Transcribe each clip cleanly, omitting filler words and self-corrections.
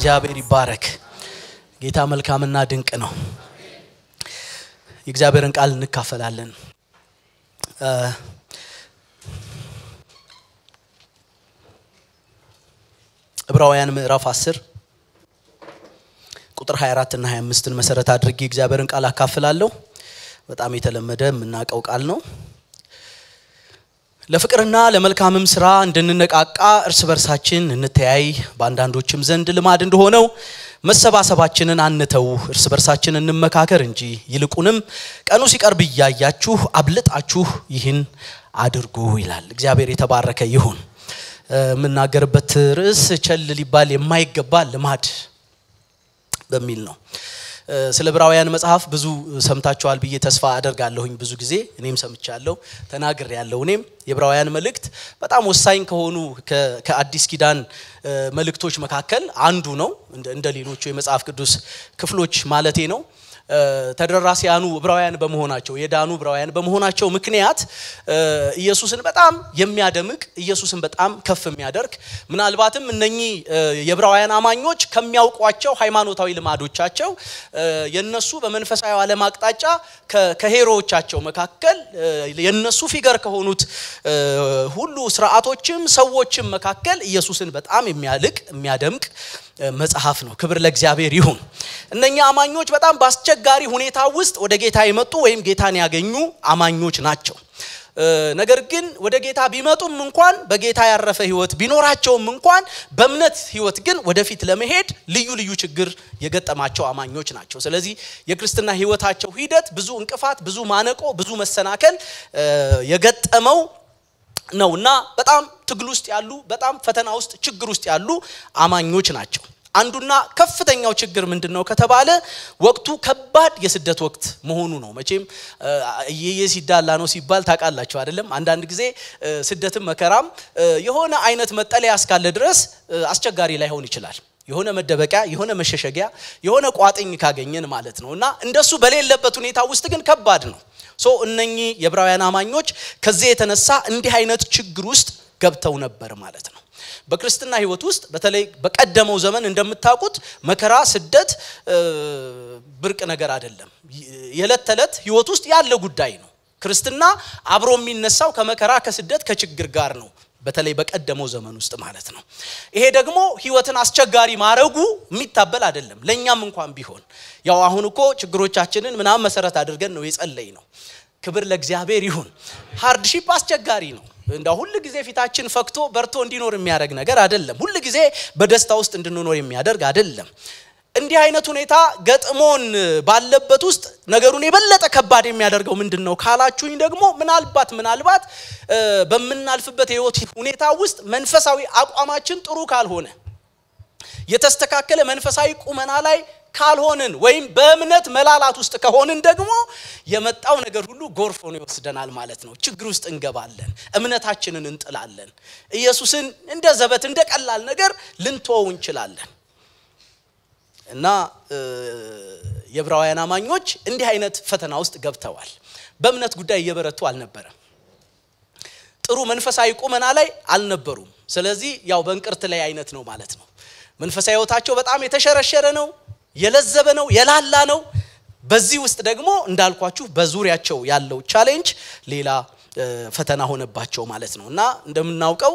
እግዚአብሔር ይባረክ። ጌታ መልካምና ድንቅ ነው። የእግዚአብሔርን ቃል እንካፈላለን። ዕብራውያን ምዕራፍ 10 ቁጥር 24 እና 25ን መሰረት አድርጌ እግዚአብሔርን ቃል አካፍላለሁ። በጣም የተለመደ የምናቀው ቃል ነው። ለፍቅርና ለመልካምም ስራ እንድንነቃቃ እርስ በርሳችን እንተያይ በአንዳንዶችም ዘንድ ልማድ እንደሆነው መሰባሰባችንን አንተው እርስ በርሳችን እንመካከር እንጂ ይልቁንም ቀኑ ሲቀርብ ያያችሁ አብልጣችሁ ይህን አድርጉ ይላል። እግዚአብሔር የተባረከ ይሁን። ምናገርበት ርዕስ ቸል ሊባል የማይገባ ልማድ በሚል ነው። ስለ ዕብራውያን መጽሐፍ ብዙ ሰምታችኋል ብዬ ተስፋ አደርጋለሁኝ። ብዙ ጊዜ እኔም ሰምቻለሁ ተናግሬያለሁ። እኔም የዕብራውያን መልእክት በጣም ወሳኝ ከሆኑ ከአዲስ ኪዳን መልእክቶች መካከል አንዱ ነው። እንደ ሌሎቹ የመጽሐፍ ቅዱስ ክፍሎች ማለቴ ነው። ተደራሲያኑ ዕብራውያን በመሆናቸው የዳኑ ዕብራውያን በመሆናቸው ምክንያት ኢየሱስን በጣም የሚያደምቅ ኢየሱስን በጣም ከፍ የሚያደርግ ምናልባትም እነኚህ የዕብራውያን አማኞች ከሚያውቋቸው ሃይማኖታዊ ልማዶቻቸው የነሱ በመንፈሳዊ ዓለም አቅጣጫ ከሄሮዎቻቸው መካከል የነሱ ፊገር ከሆኑት ሁሉ ሥርዓቶችም ሰዎችም መካከል ኢየሱስን በጣም የሚያልቅ የሚያደምቅ መጽሐፍ ነው። ክብር ለእግዚአብሔር ይሁን። እነኛ አማኞች በጣም በአስቸጋሪ ሁኔታ ውስጥ ወደ ጌታ የመጡ ወይም ጌታን ያገኙ አማኞች ናቸው። ነገር ግን ወደ ጌታ ቢመጡም እንኳን በጌታ ያረፈ ህይወት ቢኖራቸውም እንኳን በእምነት ህይወት ግን ወደፊት ለመሄድ ልዩ ችግር የገጠማቸው አማኞች ናቸው። ስለዚህ የክርስትና ህይወታቸው ሂደት ብዙ እንቅፋት፣ ብዙ ማነቆ፣ ብዙ መሰናከል የገጠመው ነውና በጣም ትግል ውስጥ ያሉ በጣም ፈተና ውስጥ ችግር ውስጥ ያሉ አማኞች ናቸው። አንዱና ከፍተኛው ችግር ምንድነው ከተባለ ወቅቱ ከባድ የስደት ወቅት መሆኑ ነው። መቼም የሲዳላ ነው ሲባል ታውቃላችሁ አይደለም? አንዳንድ ጊዜ ስደትም መከራም የሆነ አይነት መጠለያ እስካለ ድረስ አስቸጋሪ ላይሆን ይችላል። የሆነ መደበቂያ፣ የሆነ መሸሸጊያ፣ የሆነ ቋጥኝ ካገኘን ማለት ነውና እንደሱ በሌለበት ሁኔታ ውስጥ ግን ከባድ ነው። እነኚህ የዕብራውያን አማኞች ከዚህ የተነሳ እንዲህ አይነት ችግር ውስጥ ገብተው ነበር ማለት ነው። በክርስትና ህይወት ውስጥ በተለይ በቀደመው ዘመን እንደምታውቁት መከራ፣ ስደት ብርቅ ነገር አይደለም። የዕለት ተዕለት ህይወት ውስጥ ያለ ጉዳይ ነው። ክርስትና አብሮ የሚነሳው ከመከራ፣ ከስደት፣ ከችግር ጋር ነው። በተለይ በቀደመው ዘመን ውስጥ ማለት ነው። ይሄ ደግሞ ህይወትን አስቸጋሪ ማረጉ የሚታበል አይደለም። ለኛም እንኳን ቢሆን ያው አሁን እኮ ችግሮቻችንን ምናምን መሰረት አድርገን ነው የጸለይ ነው። ክብር ለእግዚአብሔር ይሁን። ሃርድሺፕ አስቸጋሪ ነው። እንደው ሁሉ ጊዜ ፊታችን ፈክቶ በርቶ እንዲኖር የሚያደርግ ነገር አይደለም። ሁሉ ጊዜ በደስታ ውስጥ እንድንኖር የሚያደርግ አይደለም። እንዲህ አይነት ሁኔታ ገጥሞን ባለበት ውስጥ ነገሩን የበለጠ ከባድ የሚያደርገው ምንድነው ካላችሁኝ ደግሞ ምናልባት በመናልፍበት የህይወት ሁኔታ ውስጥ መንፈሳዊ አቋማችን ጥሩ ካልሆነ የተስተካከለ መንፈሳዊ ቁመና ላይ ካልሆነን ወይም በእምነት መላላት ውስጥ ከሆነን ደግሞ የመጣው ነገር ሁሉ ጎርፍ ሆኖ ይወስደናል ማለት ነው። ችግር ውስጥ እንገባለን። እምነታችንን እንጥላለን። ኢየሱስን እንደ ዘበት እንደ ቀላል ነገር ልንተወው እንችላለን። እና የዕብራውያን አማኞች እንዲህ አይነት ፈተና ውስጥ ገብተዋል። በእምነት ጉዳይ እየበረቱ አልነበረም። ጥሩ መንፈሳዊ ቁመና ላይ አልነበሩም። ስለዚህ ያው በእንቅርት ላይ አይነት ነው ማለት ነው። መንፈሳዊ ህይወታቸው በጣም የተሸረሸረ ነው፣ የለዘበ ነው፣ የላላ ነው። በዚህ ውስጥ ደግሞ እንዳልኳችሁ በዙሪያቸው ያለው ቻሌንጅ ሌላ ፈተና ሆነባቸው ማለት ነው። እና እንደምናውቀው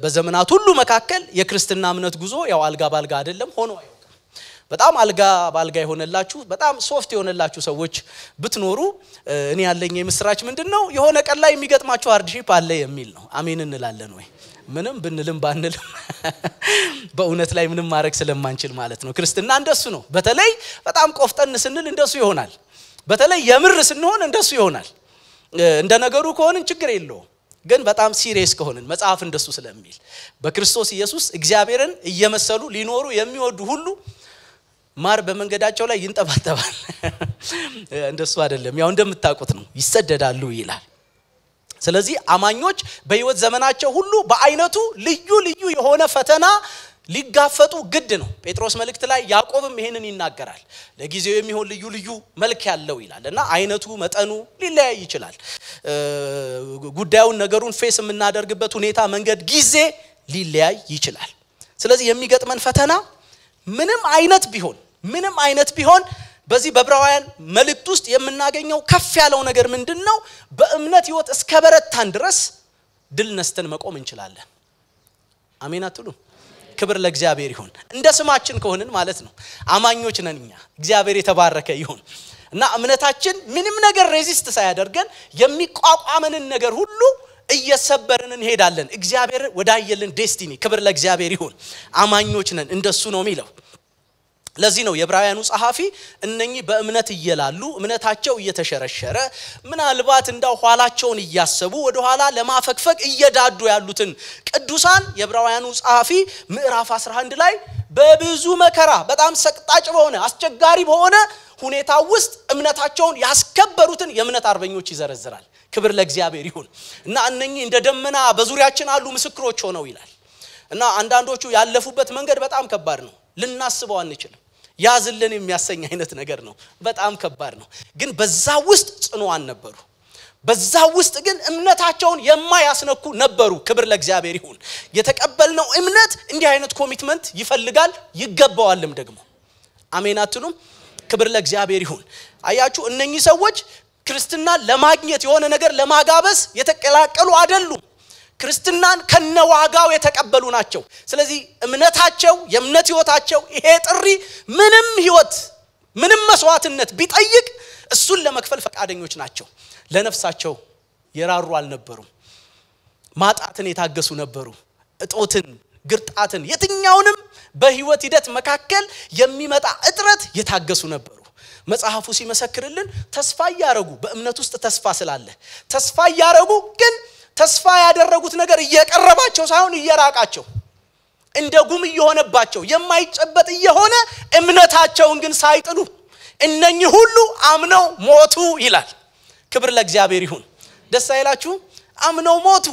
በዘመናት ሁሉ መካከል የክርስትና እምነት ጉዞ ያው አልጋ ባልጋ አይደለም ሆኖ አይወጣም። በጣም አልጋ ባልጋ የሆነላችሁ በጣም ሶፍት የሆነላችሁ ሰዎች ብትኖሩ እኔ ያለኝ የምስራች ምንድነው የሆነ ቀን ላይ የሚገጥማችሁ ሃርድሺፕ አለ የሚል ነው። አሜን እንላለን ወይ? ምንም ብንልም ባንልም በእውነት ላይ ምንም ማድረግ ስለማንችል ማለት ነው። ክርስትና እንደሱ ነው። በተለይ በጣም ቆፍጠን ስንል እንደሱ ይሆናል። በተለይ የምር ስንሆን እንደሱ ይሆናል። እንደ ነገሩ ከሆነን ችግር የለውም። ግን በጣም ሲሪየስ ከሆነን መጽሐፍ እንደሱ ስለሚል በክርስቶስ ኢየሱስ እግዚአብሔርን እየመሰሉ ሊኖሩ የሚወዱ ሁሉ ማር በመንገዳቸው ላይ ይንጠባጠባል። እንደሱ አይደለም። ያው እንደምታውቁት ነው ይሰደዳሉ ይላል። ስለዚህ አማኞች በህይወት ዘመናቸው ሁሉ በአይነቱ ልዩ የሆነ ፈተና ሊጋፈጡ ግድ ነው። ጴጥሮስ መልእክት ላይ ያዕቆብም ይሄንን ይናገራል። ለጊዜው የሚሆን ልዩ መልክ ያለው ይላልና አይነቱ መጠኑ ሊለያይ ይችላል። ጉዳዩን ነገሩን ፌስ የምናደርግበት ሁኔታ መንገድ ጊዜ ሊለያይ ይችላል። ስለዚህ የሚገጥመን ፈተና ምንም አይነት ቢሆን በዚህ በዕብራውያን መልእክት ውስጥ የምናገኘው ከፍ ያለው ነገር ምንድነው? በእምነት ህይወት እስከበረታን ድረስ ድል ነስተን መቆም እንችላለን። አሜን አትሉ? ክብር ለእግዚአብሔር ይሁን። እንደ ስማችን ከሆነን ማለት ነው አማኞች ነን እኛ። እግዚአብሔር የተባረከ ይሁን። እና እምነታችን ምንም ነገር ሬዚስት ሳያደርገን የሚቋቋመንን ነገር ሁሉ እየሰበርን እንሄዳለን። እግዚአብሔር ወዳየልን ዴስቲኒ። ክብር ለእግዚአብሔር ይሁን። አማኞች ነን እንደሱ ነው የሚለው። ለዚህ ነው የዕብራውያኑ ጸሐፊ እነኚህ በእምነት እየላሉ እምነታቸው እየተሸረሸረ ምናልባት እንዳው ኋላቸውን እያሰቡ ወደ ኋላ ለማፈግፈግ እየዳዱ ያሉትን ቅዱሳን የዕብራውያኑ ጸሐፊ ምዕራፍ 11 ላይ በብዙ መከራ በጣም ሰቅጣጭ በሆነ አስቸጋሪ በሆነ ሁኔታ ውስጥ እምነታቸውን ያስከበሩትን የእምነት አርበኞች ይዘረዝራል። ክብር ለእግዚአብሔር ይሁን። እና እነኚህ እንደ ደመና በዙሪያችን አሉ ምስክሮች ሆነው ይላል። እና አንዳንዶቹ ያለፉበት መንገድ በጣም ከባድ ነው። ልናስበው አንችልም። ያዝልን የሚያሰኝ አይነት ነገር ነው። በጣም ከባድ ነው። ግን በዛ ውስጥ ጽኑዓን ነበሩ። በዛ ውስጥ ግን እምነታቸውን የማያስነኩ ነበሩ። ክብር ለእግዚአብሔር ይሁን። የተቀበልነው እምነት እንዲህ አይነት ኮሚትመንት ይፈልጋል፣ ይገባዋልም ደግሞ። አሜን አትሉም? ክብር ለእግዚአብሔር ይሁን። አያችሁ እነኚህ ሰዎች ክርስትና ለማግኘት የሆነ ነገር ለማጋበስ የተቀላቀሉ አይደሉም። ክርስትናን ከነዋጋው የተቀበሉ ናቸው። ስለዚህ እምነታቸው የእምነት ህይወታቸው ይሄ ጥሪ ምንም መስዋዕትነት ቢጠይቅ እሱን ለመክፈል ፈቃደኞች ናቸው። ለነፍሳቸው የራሩ አልነበሩም። ማጣትን የታገሱ ነበሩ። እጦትን፣ ግርጣትን፣ የትኛውንም በህይወት ሂደት መካከል የሚመጣ እጥረት የታገሱ ነበሩ። መጽሐፉ ሲመሰክርልን ተስፋ ያረጉ በእምነት ውስጥ ተስፋ ስላለ ተስፋ ያረጉ ግን ተስፋ ያደረጉት ነገር እየቀረባቸው ሳይሆን እየራቃቸው እንደ ጉም እየሆነባቸው የማይጨበጥ እየሆነ እምነታቸውን ግን ሳይጥሉ እነኚህ ሁሉ አምነው ሞቱ ይላል። ክብር ለእግዚአብሔር ይሁን። ደስ አይላችሁ? አምነው ሞቱ።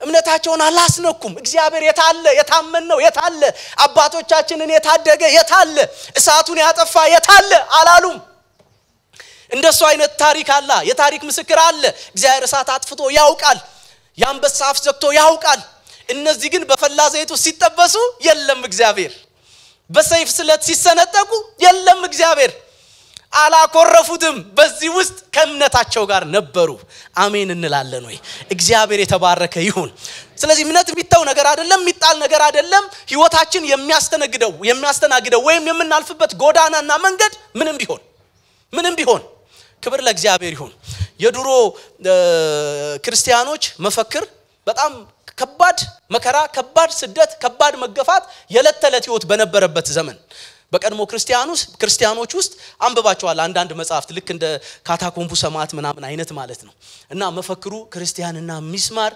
እምነታቸውን አላስነኩም። እግዚአብሔር የታለ? የታመነው የታለ? አባቶቻችንን የታደገ የታለ? እሳቱን ያጠፋ የታለ አላሉም። እንደሱ አይነት ታሪክ አለ። የታሪክ ምስክር አለ። እግዚአብሔር እሳት አጥፍቶ ያውቃል። ያንበሳ አፍ ዘግቶ ያውቃል። እነዚህ ግን በፈላ ዘይቱ ሲጠበሱ የለም እግዚአብሔር። በሰይፍ ስለት ሲሰነጠቁ የለም እግዚአብሔር። አላኮረፉትም። በዚህ ውስጥ ከእምነታቸው ጋር ነበሩ። አሜን እንላለን ወይ? እግዚአብሔር የተባረከ ይሁን። ስለዚህ እምነት የሚተው ነገር አይደለም፣ የሚጣል ነገር አይደለም። ህይወታችን የሚያስተናግደው ወይም የምናልፍበት ጎዳናና መንገድ ምንም ቢሆን ክብር ለእግዚአብሔር ይሁን። የድሮ ክርስቲያኖች መፈክር በጣም ከባድ መከራ፣ ከባድ ስደት፣ ከባድ መገፋት የዕለት ተዕለት ህይወት በነበረበት ዘመን በቀድሞ ክርስቲያኖች ውስጥ አንብባቸዋል አንዳንድ መጽሐፍት ልክ እንደ ካታኮምቡ ሰማዕት ምናምን አይነት ማለት ነው። እና መፈክሩ ክርስቲያንና ሚስማር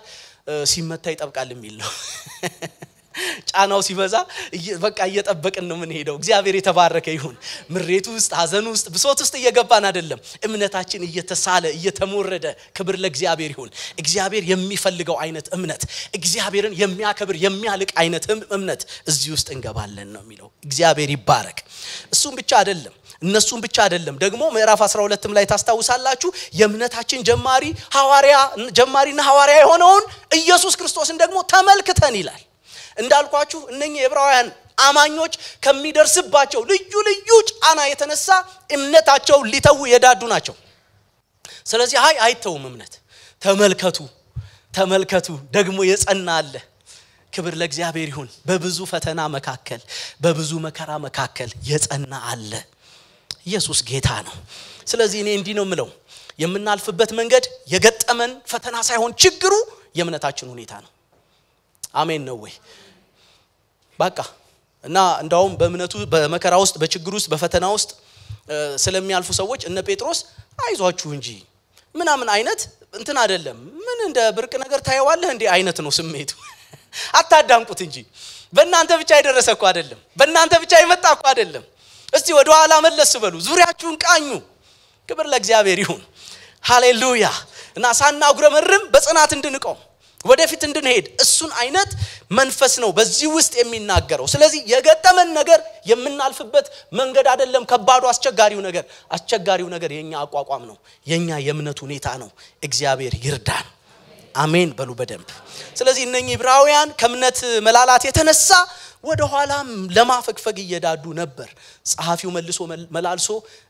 ሲመታ ይጠብቃል የሚል ነው። ጫናው ሲበዛ በቃ እየጠበቅን ነው ምን ሄደው። እግዚአብሔር የተባረከ ይሁን። ምሬቱ ውስጥ ሐዘኑ ውስጥ ብሶት ውስጥ እየገባን አይደለም። እምነታችን እየተሳለ እየተሞረደ ክብር ለእግዚአብሔር ይሁን። እግዚአብሔር የሚፈልገው አይነት እምነት፣ እግዚአብሔርን የሚያከብር የሚያልቅ አይነት እምነት እዚህ ውስጥ እንገባለን ነው የሚለው። እግዚአብሔር ይባረክ። እሱም ብቻ አይደለም እነሱም ብቻ አይደለም ደግሞ ምዕራፍ 12ም ላይ ታስታውሳላችሁ የእምነታችን ጀማሪና ሐዋርያ የሆነውን ኢየሱስ ክርስቶስን ደግሞ ተመልክተን ይላል። እንዳልኳችሁ እነኚህ ዕብራውያን አማኞች ከሚደርስባቸው ልዩ ጫና የተነሳ እምነታቸው ሊተው የዳዱ ናቸው። ስለዚህ አይተውም እምነት። ተመልከቱ ደግሞ የጸና አለ። ክብር ለእግዚአብሔር ይሁን። በብዙ ፈተና መካከል በብዙ መከራ መካከል የጸና አለ። ኢየሱስ ጌታ ነው። ስለዚህ እኔ እንዲህ ነው የምለው የምናልፍበት መንገድ የገጠመን ፈተና ሳይሆን ችግሩ የእምነታችን ሁኔታ ነው። አሜን ነው ወይ? በቃ እና እንዳውም በእምነቱ በመከራ ውስጥ በችግር ውስጥ በፈተና ውስጥ ስለሚያልፉ ሰዎች እነ ጴጥሮስ አይዟችሁ እንጂ ምናምን አይነት እንትን አይደለም። ምን እንደ ብርቅ ነገር ታየዋለህ እንዴ አይነት ነው ስሜቱ። አታዳምቁት እንጂ በእናንተ ብቻ አይደረሰ እኮ አይደለም። በእናንተ ብቻ ይመጣ እኮ አይደለም። እስቲ ወደ ኋላ መለስ በሉ፣ ዙሪያችሁን ቃኙ። ክብር ለእግዚአብሔር ይሁን። ሃሌሉያ። እና ሳናጉረመርም በጽናት እንድንቆም ወደፊት እንድንሄድ እሱን አይነት መንፈስ ነው በዚህ ውስጥ የሚናገረው። ስለዚህ የገጠመን ነገር የምናልፍበት መንገድ አይደለም ከባዱ አስቸጋሪው ነገር የኛ አቋቋም ነው፣ የኛ የእምነት ሁኔታ ነው። እግዚአብሔር ይርዳን። አሜን በሉ በደንብ። ስለዚህ እነኚህ ዕብራውያን ከእምነት መላላት የተነሳ ወደ ኋላም ለማፈግፈግ እየዳዱ ነበር ጸሐፊው መልሶ መላልሶ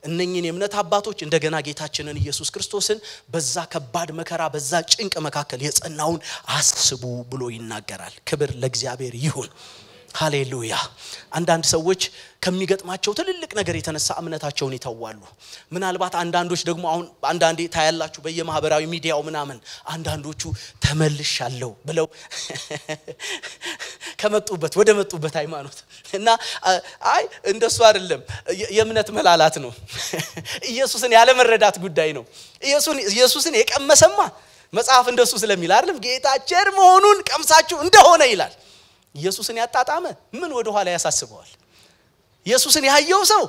እነኚህን የእምነት አባቶች እንደገና ጌታችንን ኢየሱስ ክርስቶስን በዛ ከባድ መከራ በዛ ጭንቅ መካከል የጸናውን አስቡ ብሎ ይናገራል ክብር ለእግዚአብሔር ይሁን ሃሌሉያ አንዳንድ ሰዎች ከሚገጥማቸው ትልልቅ ነገር የተነሳ እምነታቸውን ይተዋሉ ምናልባት አንዳንዶች ደግሞ አሁን አንዳንዴ ታያላችሁ በየማህበራዊ ሚዲያው ምናምን አንዳንዶቹ ተመልሻለሁ ብለው ከመጡበት ወደ መጡበት ሃይማኖት እና አይ እንደሱ አይደለም የእምነት መላላት ነው ኢየሱስን ያለ መረዳት ጉዳይ ነው ኢየሱስን የቀመሰማ መጽሐፍ እንደሱ ስለሚል አይደለም ጌታ ቸር መሆኑን ቀምሳችሁ እንደሆነ ይላል ኢየሱስን ያጣጣመ ምን ወደ ኋላ ያሳስበዋል ኢየሱስን ያየው ሰው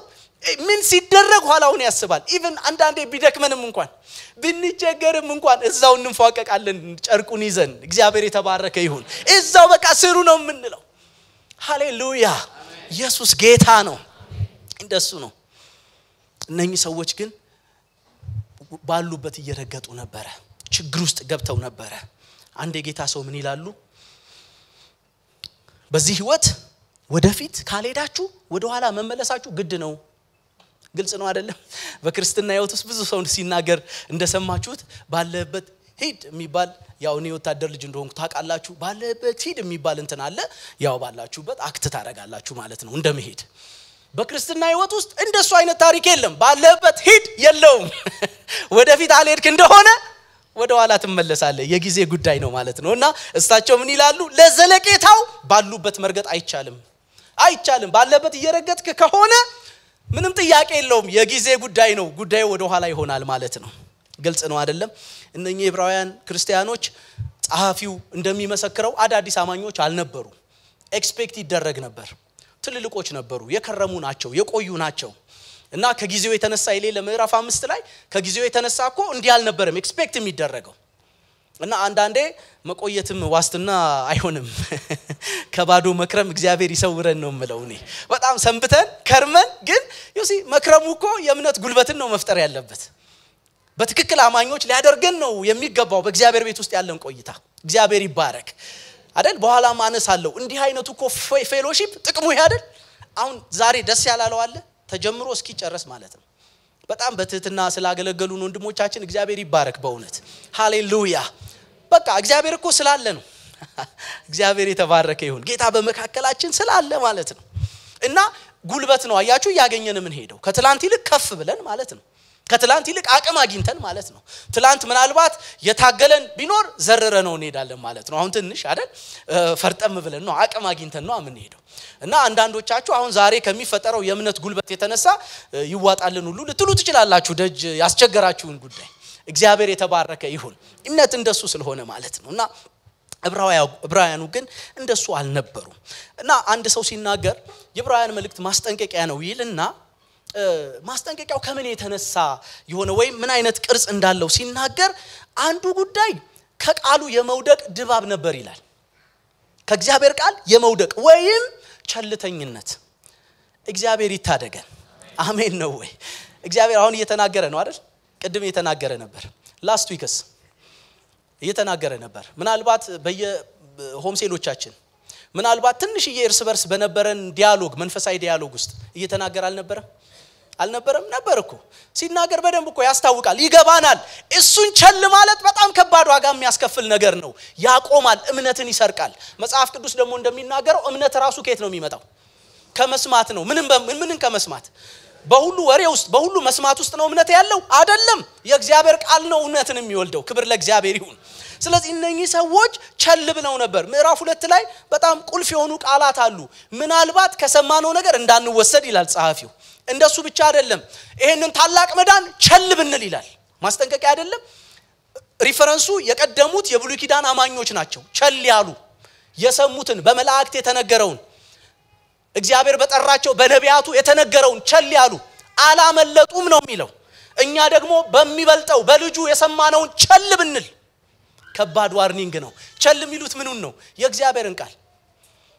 ምን ሲደረግ ኋላውን ያስባል ኢቭን አንዳንዴ ቢደክመንም እንኳን ብንቸገርም እንኳን እዛው እንፏቀቃለን ጨርቁን ይዘን እግዚአብሔር የተባረከ ይሁን እዛው በቃ ስሩ ነው የምንለው ሃሌሉያ ኢየሱስ ጌታ ነው እንደሱ ነው እነኚህ ሰዎች ግን ባሉበት እየረገጡ ነበር ችግር ውስጥ ገብተው ነበር አንድ የጌታ ሰው ምን ይላሉ በዚህ ህይወት ወደፊት ካልሄዳችሁ ወደ ኋላ መመለሳችሁ ግድ ነው ግልጽ ነው አይደለም በክርስትና ህይወት ውስጥ ብዙ ሰው ሲናገር እንደሰማችሁት ባለበት ሂድ የሚባል ያው እኔ ወታደር ልጅ እንደሆንኩ ታውቃላችሁ ባለበት ሂድ የሚባል እንትን አለ ያው ባላችሁበት አክት ታረጋላችሁ ማለት ነው እንደመሄድ በክርስትና ህይወት ውስጥ እንደሱ አይነት ታሪክ የለም ባለበት ሂድ የለውም ወደፊት አልሄድክ እንደሆነ ወደ ኋላ ተመለሳለህ የጊዜ ጉዳይ ነው ማለት ነውና እስታቸው ምን ይላሉ ለዘለቄታው ባሉበት መርገጥ አይቻልም ባለበት እየረገጥክ ከሆነ ምንም ጥያቄ የለውም የጊዜ ጉዳይ ነው ጉዳዩ ወደ ኋላ ይሆናል ማለት ነው ግልጽ ነው አይደለም እነኚህ ዕብራውያን ክርስቲያኖች ጸሐፊው እንደሚመሰክረው አዳዲስ አማኞች አልነበሩ ኤክስፔክት ይደረግ ነበር ትልልቆች ነበሩ የከረሙ ናቸው የቆዩ ናቸው እና ከጊዜው የተነሳ ይሌለ ምዕራፍ 5 ላይ ከጊዜው የተነሳኮ እንዲህ አልነበረም ኤክስፔክት የሚደረገው እና አንዳንዴ መቆየትም ዋስትና አይሆንም ከባዶ መክረም እግዚአብሔር ይሰውረን ነው የምለው እኔ በጣም ሰንብተን ከርመን ግን ዩሲ መክረሙኮ የእምነት ጉልበትን ነው መፍጠር ያለበት በትክክል አማኞች ሊያደርገን ነው የሚገባው በእግዚአብሔር ቤት ውስጥ ያለን ቆይታ እግዚአብሔር ይባረክ አይደል በኋላ ማነሳለው እንዲህ አይነቱኮ ፌሎሺፕ ጥቅሙ ይሄ አይደል አሁን ዛሬ ደስ ያላለው አለ ተጀምሮ እስኪ ጨርስ ማለት ነው በጣም በትህትና ስላገለገሉን ወንድሞቻችን እግዚአብሔር ይባረክ በእውነት ሃሌሉያ በቃ እግዚአብሔር እኮ ስላለ ነው እግዚአብሔር የተባረከ ይሁን ጌታ በመካከላችን ስላለ ማለት ነው እና ጉልበት ነው አያችሁ ያገኘን ምን ሄደው ከትላንት ይልቅ ከፍ ብለን ማለት ነው ከትላንት ይልቅ አቅም አግኝተን ማለት ነው ትላንት ምናልባት የታገለን ቢኖር ዘረረ ነው እንሄዳለን ማለት ነው አሁን ትንሽ አይደል ፈርጠም ብለን ነው አቅም አግኝተን ነው ምን ሄደው እና አንዳንዶቻችሁ አሁን ዛሬ ከሚፈጠረው የእምነት ጉልበት የተነሳ ይዋጣልን ሁሉ ልትሉ ትችላላችሁ ደጅ ያስቸገራችሁን ጉዳይ እግዚአብሔር የተባረከ ይሁን እምነት እንደሱ ስለሆነ ማለት ነውና ዕብራውያኑ ግን እንደሱ አልነበሩም እና አንድ ሰው ሲናገር የዕብራውያን መልእክት ማስጠንቀቂያ ነው ይልና ማስጠንቀቂያው ከምን የተነሳ የሆነ ወይ ምን አይነት ቅርጽ እንዳለው ሲናገር አንዱ ጉዳይ ከቃሉ የመውደቅ ድባብ ነበር ይላል ከእግዚአብሔር ቃል የመውደቅ ወይም ቸልተኝነት እግዚአብሔር ይታደገን አሜን ነው ወይ እግዚአብሔር አሁን እየተናገረ ነው አይደል ቅድም እየተናገረ ነበር ላስት ዊክስ እየተናገረ ነበር ምናልባት በየሆምሴሎቻችን ምናልባት ትንሽዬ እርስ በርስ በነበረን ዲያሎግ መንፈሳዊ ዲያሎግ ውስጥ እየተናገረ አልነበረም ነበርኩ ሲናገር በደንብ እኮ ያስታውቃል ይገባናል እሱን ቸል ማለት በጣም ከባድ ዋጋ የሚያስከፍል ነገር ነው ያቆማል እምነትን ይሰርቃል መጽሐፍ ቅዱስ ደግሞ እንደሚናገረው እምነት ራሱ ከየት ነው የሚመጣው ከመስማት ነው ምንን ከመስማት በሁሉ ወሬ ውስጥ በሁሉ መስማት ውስጥ ነው እምነት ያለው አይደለም የእግዚአብሔር ቃል ነው እምነትን የሚወልደው ክብር ለእግዚአብሔር ይሁን ስለዚህ እነኚህ ሰዎች ቸል ብለው ነበር ምዕራፍ 2 ላይ በጣም ቁልፍ የሆኑ ቃላት አሉ ምናልባት ከሰማነው ነገር እንዳንወሰድ ይላል ጸሐፊው እንደሱ ብቻ አይደለም ይሄንን ታላቅ መዳን ቸል ብንል ይላል ማስጠንቀቂያ አይደለም ሪፈረንሱ የቀደሙት የብሉይ ኪዳን አማኞች ናቸው ቸል ያሉ የሰሙትን በመላእክት የተነገረውን እግዚአብሔር በጠራቸው በነቢያቱ የተነገረውን ቸል ያሉ አላመለጡም ነው የሚለው እኛ ደግሞ በሚበልጠው በልጁ የሰማነውን ቸል ብንል ከባድ ዋርኒንግ ነው ቸል የሚሉት ምኑን ነው የእግዚአብሔርን ቃል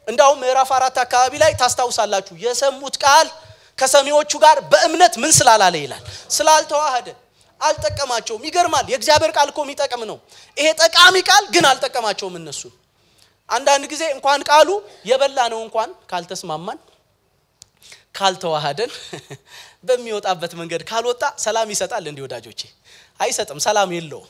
እንዳው ምዕራፍ 4 አካባቢ ላይ ታስታውሳላችሁ የሰሙት ቃል ከሰሚዎቹ ጋር በእምነት ምን ስላላለ ይላል ስላልተዋሃደ አልተቀማቸውም ይገርማል የእግዚአብሔር ቃል እኮ የሚጠቅም ነው ይሄ ጠቃሚ ቃል ግን አልተቀማቸውም እነሱ አንዳንድ ጊዜ እንኳን ቃሉ የበላ ነው እንኳን ካልተስማማን ካልተዋሃደን በሚወጣበት መንገድ ካልወጣ ሰላም ይሰጣል እንዴ ወዳጆቼ? አይሰጥም፣ ሰላም የለውም።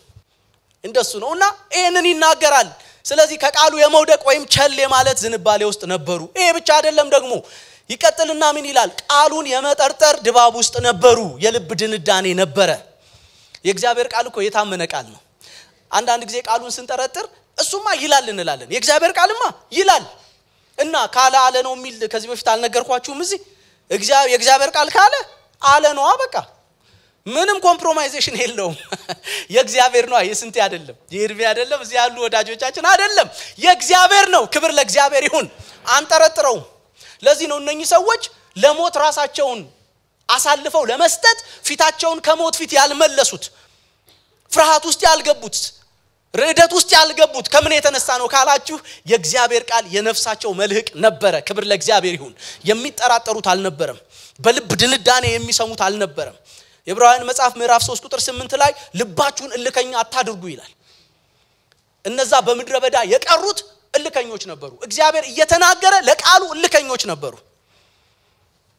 እንደሱ ነውና ይሄንን ይናገራል። ስለዚህ ከቃሉ የመውደቅ ወይም ቸል ማለት ዝንባሌ ውስጥ ነበሩ። ይሄ ብቻ አይደለም ደግሞ ይቀጥልና ምን ይላል? ቃሉን የመጠርጠር ድባብ ውስጥ ነበሩ። የልብ ድንዳኔ ነበረ። የእግዚአብሔር ቃል እኮ የታመነ ቃል ነው። አንዳንድ ጊዜ ቃሉን ስንጠረጥር እሱማ ይላል እንላለን። የእግዚአብሔር ቃልማ ይላል እና ካለ አለ ነው የሚል ከዚህ በፊት አልነገርኳችሁም? እዚህ የእግዚአብሔር ቃል ካለ አለ ነው በቃ ምንም ኮምፕሮማይዜሽን የለውም። የእግዚአብሔር ነው። የስንት አይደለም፣ የእርቢ አይደለም፣ እዚህ ያሉ ወዳጆቻችን አይደለም፣ የእግዚአብሔር ነው። ክብር ለእግዚአብሔር ይሁን። አንጠረጥረው። ለዚህ ነው እነኚህ ሰዎች ለሞት ራሳቸውን አሳልፈው ለመስጠት ፊታቸውን ከሞት ፊት ያልመለሱት፣ ፍርሃት ውስጥ ያልገቡት፣ ርዕደት ውስጥ ያልገቡት ከምን የተነሳ ነው ካላችሁ የእግዚአብሔር ቃል የነፍሳቸው መልህቅ ነበረ። ክብር ለእግዚአብሔር ይሁን። የሚጠራጠሩት አልነበረም። በልብ ድንዳኔ የሚሰሙት አልነበረም። የዕብራውያን መጽሐፍ ምዕራፍ 3 ቁጥር 8 ላይ ልባችሁን እልከኛ አታድርጉ ይላል። እነዛ በምድረ በዳ የቀሩት እልከኞች ነበሩ። እግዚአብሔር እየተናገረ ለቃሉ እልከኞች ነበሩ።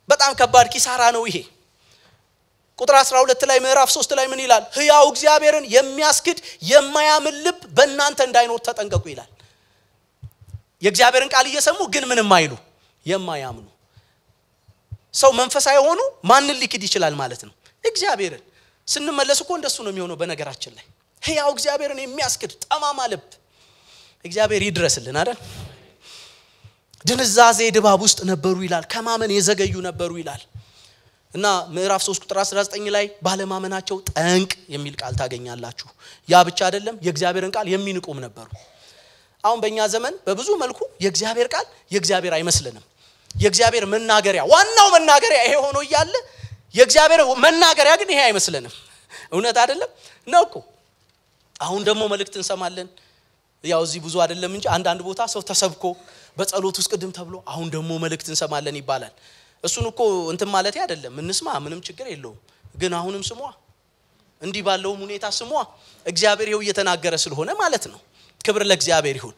በጣም ከባድ ኪሳራ ነው ይሄ። ቁጥር 12 ላይ ምዕራፍ 3 ላይ ምን ይላል? ሕያው እግዚአብሔርን የሚያስክድ የማያምን ልብ በእናንተ እንዳይኖር ተጠንቀቁ ይላል። የእግዚአብሔርን ቃል እየሰሙ ግን ምንም አይሉ የማያምኑ ሰው መንፈሳዊ ሆኑ ማንን ሊክድ ይችላል ማለት ነው? እግዚአብሔርን። ስንመለስ እኮ እንደሱ ነው የሚሆነው። በነገራችን ላይ ሕያው እግዚአብሔርን የሚያስክድ ጠማማ ልብ እግዚአብሔር ይድረስልን አይደል? ድንዛዜ ድባብ ውስጥ ነበሩ ይላል። ከማመን የዘገዩ ነበሩ ይላል። እና ምዕራፍ 3 ቁጥር 19 ላይ ባለማመናቸው ጠንቅ የሚል ቃል ታገኛላችሁ። ያ ብቻ አይደለም፣ የእግዚአብሔርን ቃል የሚንቁም ነበሩ። አሁን በእኛ ዘመን በብዙ መልኩ የእግዚአብሔር ቃል የእግዚአብሔር አይመስልንም። የእግዚአብሔር መናገሪያ ዋናው መናገሪያ ይሄ ሆኖ ይያለ የእግዚአብሔር መናገሪያ ግን ይሄ አይመስልንም። እውነት አይደለም ነው እኮ። አሁን ደግሞ መልእክት እንሰማለን። ያው እዚህ ብዙ አይደለም እንጂ አንዳንድ ቦታ ሰው ተሰብኮ በጸሎት ውስጥ ቅድም ተብሎ አሁን ደግሞ መልእክት እንሰማለን ይባላል። እሱን እኮ እንትን ማለት አይደለም፣ እንስማ፣ ምንም ችግር የለውም። ግን አሁንም ስሟ፣ እንዲህ ባለው ሁኔታ ስሟ። እግዚአብሔር ይኸው እየተናገረ ስለሆነ ማለት ነው። ክብር ለእግዚአብሔር ይሁን።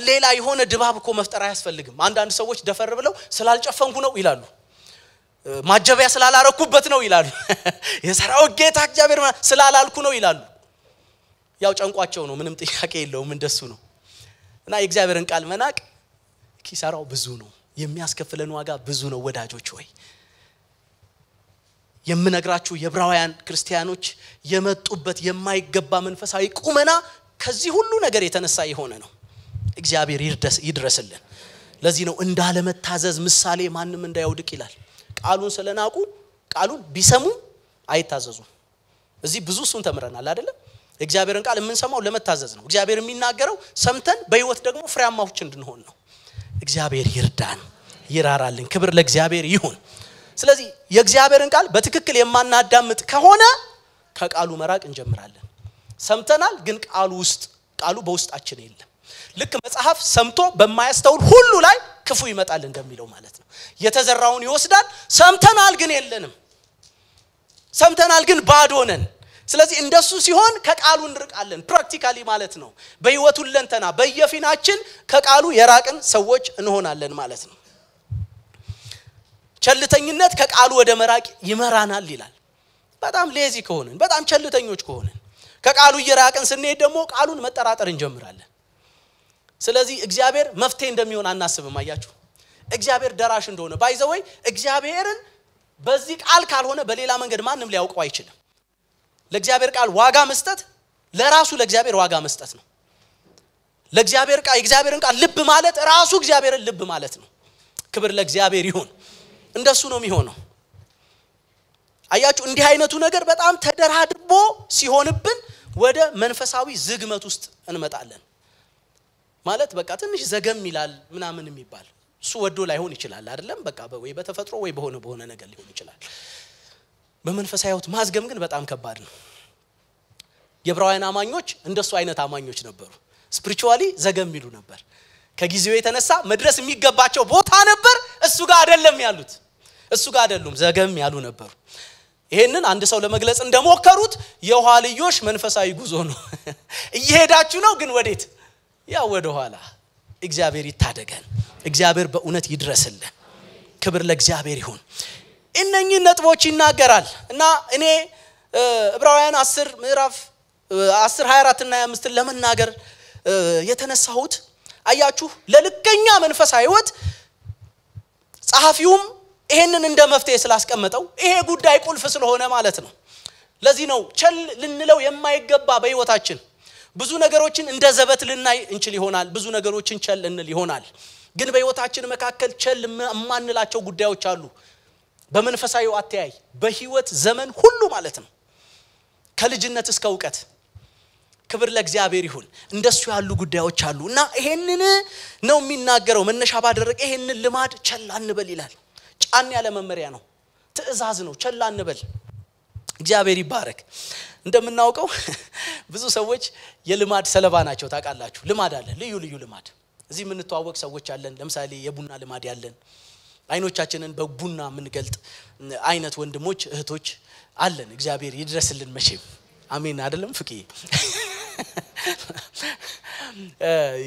ሌላ የሆነ ድባብ እኮ መፍጠር አያስፈልግም። አንዳንድ ሰዎች ደፈር ብለው ስላልጨፈንኩ ነው ይላሉ፣ ማጀቢያ ስላላረኩበት ነው ይላሉ፣ የሰራዊት ጌታ እግዚአብሔር ስላላልኩ ነው ይላሉ። ያው ጨንቋቸው ነው፣ ምንም ጥያቄ የለውም፣ እንደሱ ነው። እና የእግዚአብሔርን ቃል መናቅ ኪሳራው ብዙ ነው፣ የሚያስከፍለን ዋጋ ብዙ ነው ወዳጆች ሆይ። የምነግራችሁ የዕብራውያን ክርስቲያኖች የመጡበት የማይገባ መንፈሳዊ ቁመና ከዚህ ሁሉ ነገር የተነሳ የሆነ ነው። እግዚአብሔር ይድረስልን። ለዚህ ነው እንዳለ መታዘዝ ምሳሌ ማንንም እንዳይወድቅ ይላል። ቃሉን ስለናቁ ቃሉን ቢሰሙ አይታዘዙም። እዚህ ብዙ እሱን ተምረናል አይደል? እግዚአብሔርን ቃል የምንሰማው ለመታዘዝ ነው። እግዚአብሔር የሚናገረው ሰምተን በህይወት ደግሞ ፍሬያማዎች እንድንሆን ነው። እግዚአብሔር ይርዳን፣ ይራራልን። ክብር ለእግዚአብሔር ይሁን። ስለዚህ የእግዚአብሔርን ቃል በትክክል የማናዳምጥ ከሆነ ከቃሉ መራቅ እንጀምራለን። ሰምተናል ግን ቃሉ በውስጣችን የለም። ልክ መጽሐፍ ሰምቶ በማያስተውል ሁሉ ላይ ክፉ ይመጣል እንደሚለው ማለት ነው። የተዘራውን ይወስዳል። ሰምተናል ግን የለንም። ሰምተናል ግን ባዶ ነን። ስለዚህ እንደሱ ሲሆን ከቃሉ እንርቃለን። ፕራክቲካሊ ማለት ነው። በህይወቱ ለንተና በየፊናችን ከቃሉ የራቅን ሰዎች እንሆናለን ማለት ነው። ቸልተኝነት ከቃሉ ወደ መራቅ ይመራናል ይላል። በጣም ሌዚ ከሆነን፣ በጣም ቸልተኞች ከሆነን ከቃሉ እየራቅን ስንሄድ ደግሞ ቃሉን መጠራጠር እንጀምራለን። ስለዚህ እግዚአብሔር መፍትሄ እንደሚሆን አናስብም። አያችሁ፣ እግዚአብሔር ደራሽ እንደሆነ ባይዘወይ እግዚአብሔርን በዚህ ቃል ካልሆነ በሌላ መንገድ ማንም ሊያውቀው አይችልም። ለእግዚአብሔር ቃል ዋጋ መስጠት ለራሱ ለእግዚአብሔር ዋጋ መስጠት ነው። ለእግዚአብሔር ቃል የእግዚአብሔርን ቃል ልብ ማለት ራሱ እግዚአብሔርን ልብ ማለት ነው። ክብር ለእግዚአብሔር ይሁን። እንደሱ ነው የሚሆነው። አያችሁ፣ እንዲህ አይነቱ ነገር በጣም ተደራድቦ ሲሆንብን ወደ መንፈሳዊ ዝግመት ውስጥ እንመጣለን። ማለት በቃ ትንሽ ዘገም ይላል ምናምን የሚባል እሱ ወዶ ላይሆን ይችላል አይደለም። በቃ ወይ በተፈጥሮ ወይ በሆነ ነገር ሊሆን ይችላል። በመንፈሳዊ ህይወት ማዝገም ግን በጣም ከባድ ነው። የዕብራውያን አማኞች እንደሱ አይነት አማኞች ነበሩ። ስፒሪቹዋሊ ዘገም ይሉ ነበር። ከጊዜው የተነሳ መድረስ የሚገባቸው ቦታ ነበር፣ እሱ ጋር አይደለም ያሉት። እሱ ጋር አይደሉም፣ ዘገም ያሉ ነበሩ። ይሄንን አንድ ሰው ለመግለጽ እንደሞከሩት የኋልዮሽ መንፈሳዊ ጉዞ ነው። እየሄዳችሁ ነው ግን ወዴት? ያው ወደ ኋላ እግዚአብሔር ይታደገን እግዚአብሔር በእውነት ይድረስልን ክብር ለእግዚአብሔር ይሁን እነኚህ ነጥቦች ይናገራል እና እኔ ዕብራውያን 10 ምዕራፍ 10 24 እና 25 ለመናገር የተነሳሁት አያችሁ ለልከኛ መንፈሳዊ ህይወት ጸሐፊውም ይሄንን እንደ መፍትሄ ስላስቀመጠው ይሄ ጉዳይ ቁልፍ ስለሆነ ማለት ነው ለዚህ ነው ቸል ልንለው የማይገባ በህይወታችን ብዙ ነገሮችን እንደ ዘበት ልናይ እንችል ይሆናል ብዙ ነገሮችን ቸል እንል ይሆናል ግን በህይወታችን መካከል ቸል ማንላቸው ጉዳዮች አሉ በመንፈሳዊው አተያይ በህይወት ዘመን ሁሉ ማለት ነው ከልጅነት እስከ ዕውቀት ክብር ለእግዚአብሔር ይሁን እንደሱ ያሉ ጉዳዮች አሉና ይሄንን ነው የሚናገረው መነሻ ባደረገ ይሄንን ልማድ ቸል አንበል ይላል ጫን ያለ መመሪያ ነው ትእዛዝ ነው ቸል አንበል እግዚአብሔር ይባረክ እንደምናውቀው ብዙ ሰዎች የልማድ ሰለባ ናቸው ታውቃላችሁ ልማድ አለ ልዩ ልዩ ልማድ እዚህ ምን ተዋወቅ ሰዎች አለን ለምሳሌ የቡና ልማድ ያለን አይኖቻችንን በቡና ምን ገልጥ አይነት ወንድሞች እህቶች አለን እግዚአብሔር ይድረስልን መቼም አሜን አይደለም ፍቂ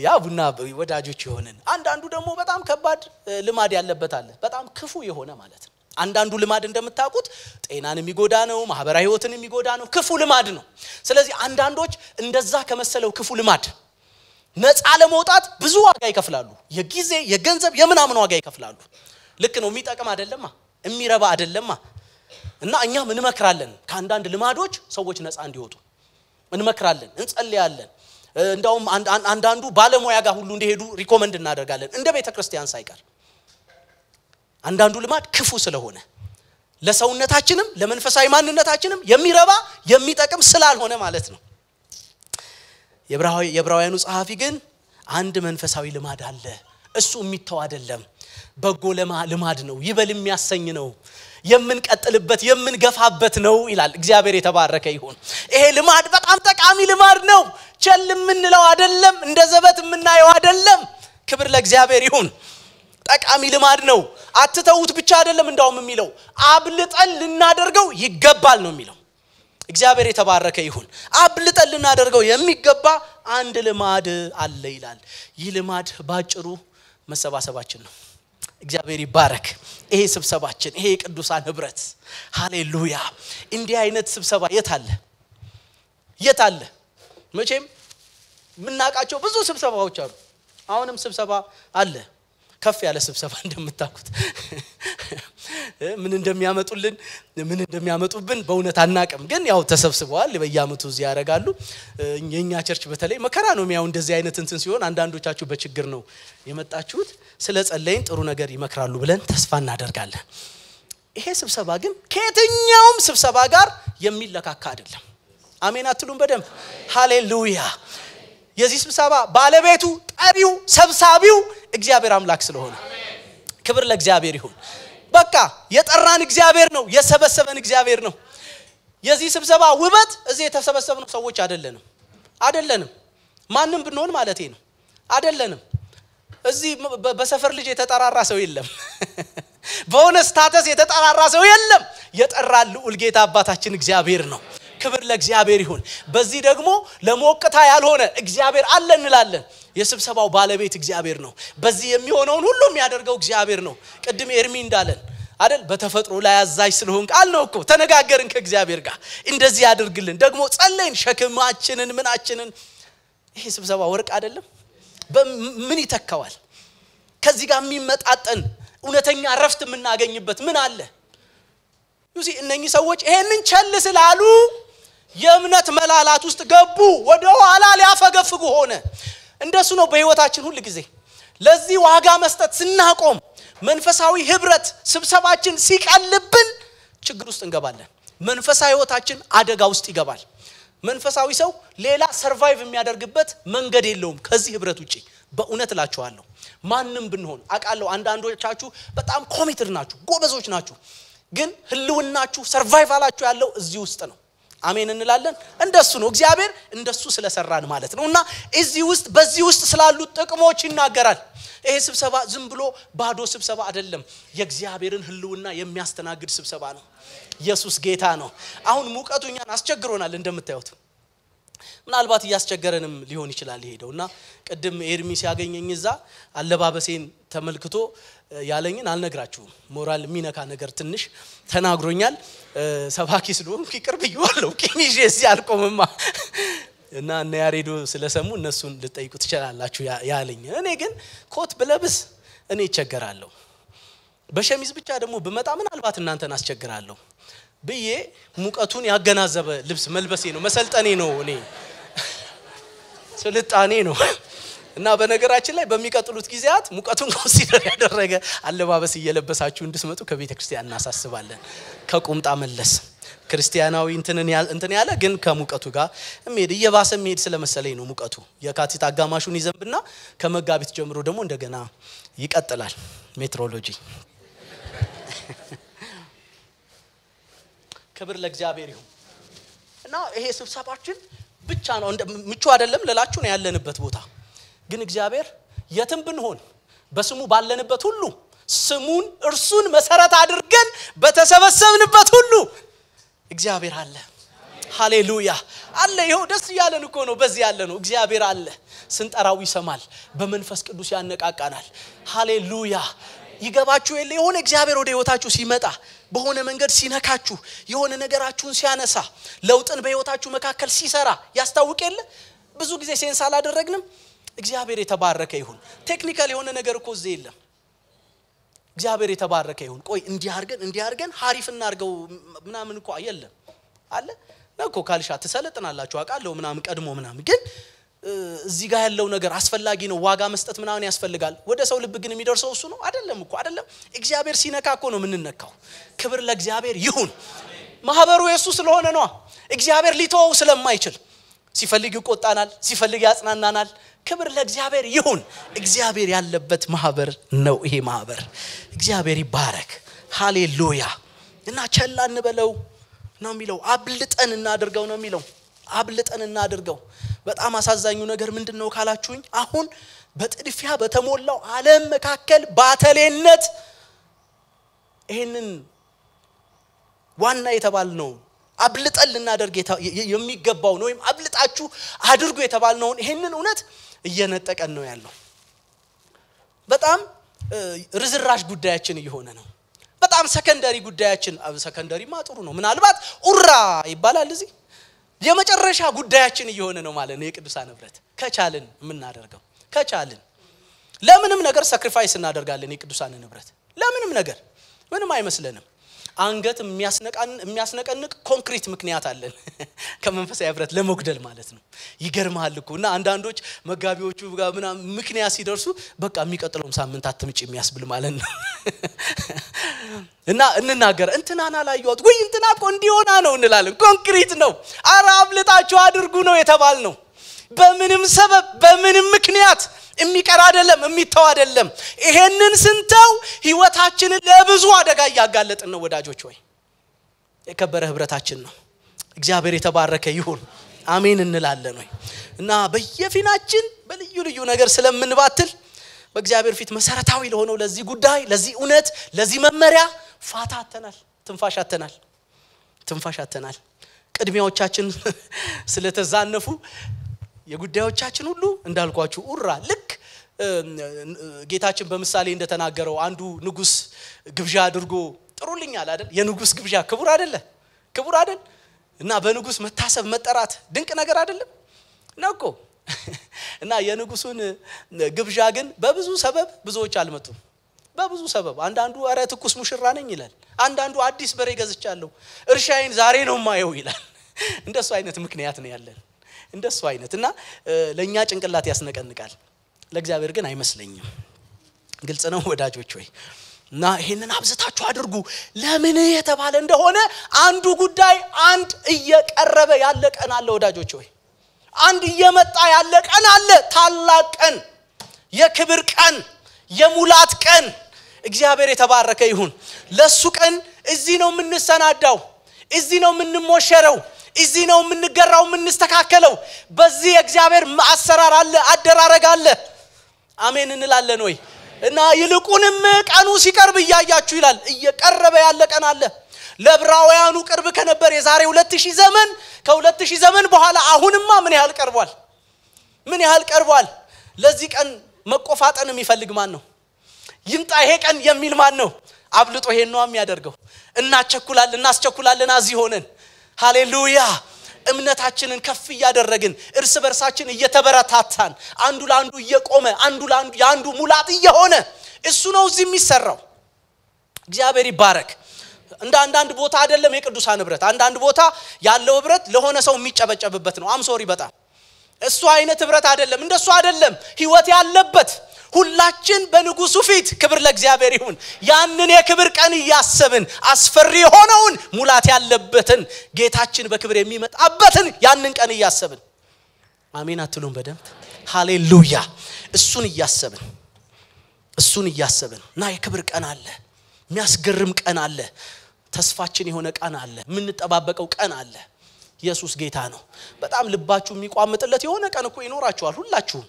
ያ ቡና ወዳጆች ይሆነን አንዳንዱ ደግሞ በጣም ከባድ ልማድ ያለበት አለ በጣም ክፉ የሆነ ማለት ነው አንዳንዱ ልማድ እንደምታውቁት ጤናን የሚጎዳ ነው ማህበራዊ ህይወትን የሚጎዳ ነው ክፉ ልማድ ነው ስለዚህ አንዳንዶች እንደዛ ከመሰለው ክፉ ልማድ ነፃ ለመውጣት ብዙ ዋጋ ይከፍላሉ የጊዜ የገንዘብ የምናምን ዋጋ ይከፍላሉ ልክ ነው የሚጠቅም አይደለማ የሚረባ አይደለማ እና እኛ ምን መከራለን ከአንዳንድ ልማዶች ሰዎች ነፃ እንዲወጡ እንመክራለን እንጸልያለን እንደውም አንዳንዱ ባለሙያ ጋር ሁሉ እንዲሄዱ ሪኮመንድ እናደርጋለን እንደ ቤተክርስቲያን ሳይቀር አንዳንዱ ልማድ ክፉ ስለሆነ ለሰውነታችንም ለመንፈሳዊ ማንነታችንም የሚረባ የሚጠቅም ስላልሆነ ማለት ነው የዕብራውያኑ ጸሐፊ ግን አንድ መንፈሳዊ ልማድ አለ እሱ የሚተው አይደለም በጎ ልማድ ነው ይበል የሚያሰኝ ነው የምንቀጥልበት የምንገፋበት ነው ይላል እግዚአብሔር የተባረከ ይሁን ይሄ ልማድ በጣም ጠቃሚ ልማድ ነው ቸል ምንለው አይደለም እንደ ዘበት ምናየው አይደለም ክብር ለእግዚአብሔር ይሁን ጠቃሚ ልማድ ነው አትተውት ብቻ አይደለም እንዳውም የሚለው አብልጠን ልናደርገው ይገባል ነው የሚለው እግዚአብሔር የተባረከ ይሁን አብልጠን ልናደርገው የሚገባ አንድ ልማድ አለ ይላል ይህ ልማድ ባጭሩ መሰባሰባችን ነው እግዚአብሔር ይባረክ ይሄ ስብሰባችን ይሄ ቅዱሳን ህብረት ሃሌሉያ እንዲህ አይነት ስብሰባ የት አለ መቼም ምናቃቸው ብዙ ስብሰባዎች አሉ አሁንም ስብሰባ አለ ከፍ ያለ ስብሰባ እንደምታውቁት ምን እንደሚያመጡልን ምን እንደሚያመጡብን በእውነት አናቀም ግን ያው ተሰብስበዋል በየአመቱ እዚህ ያረጋሉ የኛ ቸርች በተለይ መከራ ነው የሚያው እንደዚህ አይነት እንትን ሲሆን አንዳንዶቻችሁ በችግር ነው የመጣችሁት ስለ ጸለይን ጥሩ ነገር ይመክራሉ ብለን ተስፋ እናደርጋለን ይሄ ስብሰባ ግን ከየትኛውም ስብሰባ ጋር የሚለካካ አይደለም አሜን አትሉም በደም ሃሌሉያ የዚህ ስብሰባ ባለቤቱ ጠሪው ሰብሳቢው እግዚአብሔር አምላክ ስለሆነ ክብር ለእግዚአብሔር ይሁን በቃ የጠራን እግዚአብሔር ነው የሰበሰበን እግዚአብሔር ነው የዚህ ስብሰባ ውበት እዚህ የተሰበሰብነው ሰዎች አይደለንም ማንንም ብንሆን ማለቴ ነው አይደለንም እዚህ በሰፈር ልጅ የተጠራራ ሰው የለም በሆነ ስታተስ የተጠራራ ሰው የለም የጠራል ኡልጌታ አባታችን እግዚአብሔር ነው ክብር ለእግዚአብሔር ይሁን በዚህ ደግሞ ለሞቅታ ያልሆነ እግዚአብሔር አለ እንላለን የስብሰባው ባለቤት እግዚአብሔር ነው በዚህ የሚሆነውን ሁሉ የሚያደርገው እግዚአብሔር ነው ቅድም ኤርሚ እንዳለን አይደል በተፈጥሮ ላይ አዛዥ ስለሆን ቃል ነው እኮ ተነጋገርን ከእግዚአብሔር ጋር እንደዚህ ያድርግልን ደግሞ ጸለይን ሸክማችንን ምናችንን ይሄ ስብሰባ ወርቅ አይደለም በምን ይተካዋል ከዚህ ጋር የሚመጣጠን እውነተኛ ረፍት የምናገኝበት ምን አለ ዩሲ እነኚህ ሰዎች ይሄንን ቸል ስላሉ የእምነት መላላት ውስጥ ገቡ ወደ ኋላ ሊያፈገፍጉ ሆነ እንደሱ ነው በህይወታችን ሁሉ ጊዜ ለዚህ ዋጋ መስጠት ስናቆም መንፈሳዊ ህብረት ስብሰባችን ሲቀልብን ችግር ውስጥ እንገባለን መንፈሳዊ ህይወታችን አደጋ ውስጥ ይገባል መንፈሳዊ ሰው ሌላ ሰርቫይቭ የሚያደርግበት መንገድ የለውም ከዚህ ህብረት ውጪ በእውነት እላችኋለሁ ማንንም ብንሆን አቃለው አንዳንዶቻችሁ በጣም ኮሚትድ ናችሁ ጎበዞች ናችሁ ግን ህልውናችሁ ሰርቫይቫላችሁ ያለው እዚህ ውስጥ ነው አሜን እንላለን እንደሱ ነው እግዚአብሔር እንደሱ ስለሰራን ማለት ነውና እዚህ ውስጥ በዚህ ውስጥ ስላሉ ጥቅሞች ይናገራል ይሄ ስብሰባ ዝም ብሎ ባዶ ስብሰባ አይደለም የእግዚአብሔርን ህልውና የሚያስተናግድ ስብሰባ ነው ኢየሱስ ጌታ ነው አሁን ሙቀቱኛን አስቸግሮናል እንደምታዩት ምናልባት ያስቸገረንም ሊሆን ይችላል ይሄደውና ቀደም ኤርሚ ሲያገኘኝ እዛ አለባበሴን ተመልክቶ ያለኝን አልነግራችሁም ሞራል ሚነካ ነገር ትንሽ ተናግሮኛል ሰባኪ ስለሆንኩ ይቅርብ ይዋለው ቂኒጄ እዚህ አልቆምማ እና ያሬዶ ስለሰሙ እነሱን ልጠይቁ ትችላላችሁ ያለኝ እኔ ግን ኮት ብለብስ እኔ ይቸገራለሁ በሸሚዝ ብቻ ደግሞ በመጣ ምናልባት እናንተን አስቸግራለሁ በዬ ሙቀቱን ያገናዘበ ልብስ መልበሴ ነው መሰልጠኔ ነው እኔ ስልጣኔ ነው እና በነገራችን ላይ በሚቀጥሉት ጊዜያት ሙቀቱን ኮንሲደር ያደረገ አለባበስ እየለበሳችሁ እንድትመጡ ከቤተክርስቲያን እናሳስባለን ከቁምጣ መለስ ክርስቲያናዊ እንትን ያለ ግን ከሙቀቱ ጋር እሜድ እየባሰ ሜድ ስለመሰለኝ ነው ሙቀቱ የካቲት አጋማሹን ይዘንብና ከመጋቢት ጀምሮ ደግሞ እንደገና ይቀጥላል ሜትሮሎጂ ክብር ለእግዚአብሔር ይሁን እና ይሄ ስብሰባችን ብቻ ነው ምቹ አይደለም ለላችሁ ነው ያለንበት ቦታ ግን እግዚአብሔር የትም ብንሆን በስሙ ባለንበት ሁሉ ስሙን እርሱን መሰረት አድርገን በተሰበሰብንበት ሁሉ እግዚአብሔር አለ ሃሌሉያ አለ ይሄው ደስ ያለን እኮ ነው በዚህ ያለ ነው እግዚአብሔር አለ ስንጠራው ይሰማል በመንፈስ ቅዱስ ያነቃቃናል ሃሌሉያ ይገባችሁ የሆነ እግዚአብሔር ወደ ህይወታችሁ ሲመጣ በሆነ መንገድ ሲነካችሁ የሆነ ነገራችሁን ሲያነሳ ለውጥን በህይወታችሁ መካከል ሲሰራ ያስታውቀል ብዙ ጊዜ ሴንስ አላደረግንም እግዚአብሔር የተባረከ ይሁን ቴክኒካል የሆነ ነገር እኮ እዚህ የለም እግዚአብሔር የተባረከ ይሁን ቆይ እንዲያርገን ሐሪፍና አርገው ምናምን እኮ አይደለም አለ ነኮ ካልሻ ተሰለጥናላችሁ አቃለው ምናምን ቀድሞ ምናምን ግን እዚህ ጋር ያለው ነገር አስፈላጊ ነው ዋጋ መስጠት ምናምን ያስፈልጋል ወደ ሰው ልብ ግን የሚደርሰው እሱ ነው አይደለም እግዚአብሔር ሲነካ እኮ ነው ምንነካው ክብር ለእግዚአብሔር ይሁን ማህበሩ ኢየሱስ ስለሆነ ነው እግዚአብሔር ሊተወው ስለማይችል ሲፈልግ ይቆጣናል ሲፈልግ ያጽናናናል ክብር ለእግዚአብሔር ይሁን እግዚአብሔር ያለበት ማህበር ነው ይሄ ማህበር እግዚአብሔር ይባረክ ሃሌሉያ እና ቸላን በለው ነው የሚለው አብልጠን እናድርገው ነው የሚለው አብልጠን እናድርገው በጣም አሳዛኙ ነገር ምንድነው ካላችሁኝ አሁን በጥድፊያ በተሞላው ዓለም መካከል ባተሌነት ይሄንን ዋና የተባልነው አብልጠን ልናደርግ የሚገባው ነው ወይም አብልጣችሁ አድርጉ የተባልነው ይሄንን እውነት እየነጠቀን ነው ያለው በጣም ርዝራሽ ጉዳያችን እየሆነ ነው በጣም ሰከንደሪ ጉዳያችን ሰከንደሪ ማጥሩ ነው ምናልባት ኡራ ይባላል እዚህ የመጨረሻ ጉዳያችን እየሆነ ነው ማለት ነው የቅዱሳን ህብረት ከቻልን ምናደርገው ከቻልን ለምንም ነገር ሳክሪፋይስ እናደርጋለን የቅዱሳን ህብረት ለምንም ነገር ምንም አይመስለንም አንገት የሚያስነቀንቅ ኮንክሪት ምክንያት አለን ከመንፈሳዊ ህብረት ለመግደል ማለት ነው ይገርማል እኮና አንዳንዶች መጋቢዎቹ ጋር ምናምን ምክንያት ሲደርሱ በቃ የሚቀጥለው ሳምንት አትምጭ የሚያስብል ማለት ነው እና እንናገር እንትናና ላይወጥ ወይ እንትና እኮ እንዲሆና ነው እንላለን ኮንክሪት ነው አራብልጣችሁ አድርጉ ነው የተባልነው በምንም ሰበብ በምንም ምክንያት የሚቀር አይደለም የሚተው አይደለም ይሄንን ስንተው ህይወታችንን ለብዙ አደጋ ያጋለጥን ነው ወዳጆች ወይ የከበረ ህብረታችን ነው እግዚአብሔር የተባረከ ይሁን አሜን እንላለን ወይ እና በየፊናችን በልዩ ልዩ ነገር ስለምንባትል በእግዚአብሔር ፊት መሰረታዊ ለሆነው ለዚህ ጉዳይ ለዚህ እውነት ለዚህ መመሪያ ፋታተናል ትንፋሻተናል ቅድሚያዎቻችን ስለተዛነፉ የጉዳዮቻችን ሁሉ እንዳልኳችሁ ኡራ ልክ ጌታችን በመሳሌ እንደተናገረው አንዱ ንጉስ ግብዣ አድርጎ ጥሩልኛል አይደል የንጉስ ግብዣ ክቡር አይደል እና በንጉስ መታሰብ መጠራት ድንቅ ነገር አይደለም ነውኮ እና የንጉሱን ግብዣ ግን በብዙ ሰበብ ብዙዎች አልመጡም በብዙ ሰበብ አንዳንዱ አረ ትኩስ ሙሽራ ነኝ ይላል አንዳንዱ አዲስ በሬ ገዝቻለሁ እርሻዬን ዛሬ ነው ማየው ይላል እንደሱ አይነት ምክንያት ነው ያለን እንደሱ አይነትና ለኛ ጭንቅላት ያስነቀንቃል ለእግዚአብሔር ግን አይመስለኝም ግልጽ ነው ወዳጆች ወይ እና ይሄንን አብዝታችሁ አድርጉ ለምን የተባለ እንደሆነ አንዱ ጉዳይ አንድ እየቀረበ ያለ ቀን አለ ወዳጆች ወይ አንድ እየመጣ ያለ ቀን አለ ታላቅ ቀን የክብር ቀን የሙላት ቀን እግዚአብሔር የተባረከ ይሁን ለሱ ቀን እዚህ ነው ምንሰናዳው እዚህ ነው ምንሞሸረው እዚህ ነው ምንገራው ምንስተካከለው በዚህ እግዚአብሔር ማሰራር አለ አደራረግ አለ አሜን እንላለን ወይ እና ይልቁንም ቀኑ ሲቀርብ ያያችሁ ይላል እየቀረበ ያለ ቀን አለ ለዕብራውያኑ ቅርብ ከነበር የዛሬ 2000 ዘመን ከ2000 ዘመን በኋላ አሁንማ ምን ያህል ቀርቧል ለዚህ ቀን መቆፋጠን የሚፈልግ ማን ነው ይምጣ ይሄ ቀን የሚል ማን ነው አብልጦ ይሄን ነው የሚያደርገው እናስቸኩላለን አዚ ሆነን ሃሌሉያ እምነታችንን ከፍ ያደረግን እርስ በርሳችን እየተበረታታን አንዱ ለአንዱ እየቆመ አንዱ ሙላት እየሆነ እሱ ነው እዚህ የሚሰራው እግዚአብሔር ይባረክ እንደ አንዳንድ ቦታ አይደለም የቅዱሳን ህብረት አንዳንድ ቦታ ያለው ህብረት ለሆነ ሰው የሚጨበጨብበት ነው አምሶሪ በጣም እሱ አይነት ህብረት አይደለም እንደሱ አይደለም ህይወት ያለበት ሁላችን በንጉሱ ፊት ክብር ለእግዚአብሔር ይሁን ያንን የክብር ቀን ያሰብን አስፈሪ ሆነውን ሙላት ያለበትን ጌታችን በክብር የሚመጣበትን ያንን ቀን ያሰብን አሜን አትሉም በደንብ ሃሌሉያ እሱን ያሰብን እና የክብር ቀን አለ የሚያስገርም ቀን አለ ተስፋችን የሆነ ቀን አለ ምን ተጠባበቀው ቀን አለ ኢየሱስ ጌታ ነው በጣም ልባችሁ የሚቋምጥለት የሆነ ቀን እኮ ይኖራችኋል ሁላችሁ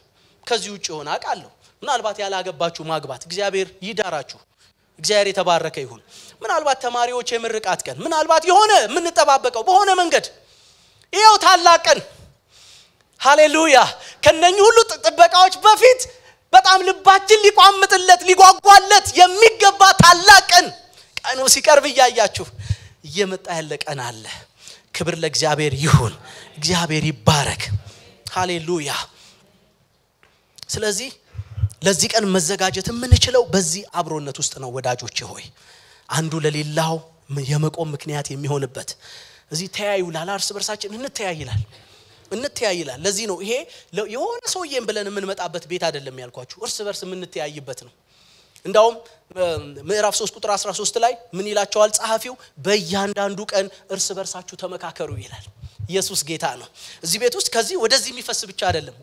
ከዚህ ውጪ ሆነ አቃለሁ ምናልባት ያላገባችሁ ማግባት እግዚአብሔር ይዳራችሁ እግዚአብሔር የተባረከ ይሁን ምናልባት ተማሪዎች የምርቃት ቀን ምናልባት የሆነ ምን ተጠባበቀው በሆነ መንገድ ይሄው ታላቅ ቀን ሃሌሉያ ከነኚህ ሁሉ ጥበቃዎች በፊት በጣም ልባችን ሊቋምጥለት ሊጓጓለት የሚገባ ታላቅ ቀኑ ሲቀርብ ያያችሁ እየመጣ ያለ ቀን አለ ክብር ለእግዚአብሔር ይሁን እግዚአብሔር ይባረክ ሃሌሉያ ስለዚህ ለዚህ ቀን መዘጋጀት የምንችለው በዚህ አብሮነት ውስጥ ነው ወዳጆቼ ሆይ አንዱ ለሌላው የመቆም ምክንያት የሚሆንበት እዚህ ተያዩላል አርስ በርሳችን እንተያይላል ለዚህ ነው ይሄ የሆነ ሰውዬን ብለን የምንመጣበት ቤት አይደለም ያልኳችሁ እርስ በርስ የምንተያይበት ነው እንዳውም ምዕራፍ 3 ቁጥር 13 ላይ ምን ይላቸዋል ጸሐፊው በእያንዳንዱ ቀን እርስ በርሳችሁ ተመካከሩ ይላል ኢየሱስ ጌታ ነው እዚህ ቤት ውስጥ ከዚህ ወደዚህ የሚፈስ ብቻ አይደለም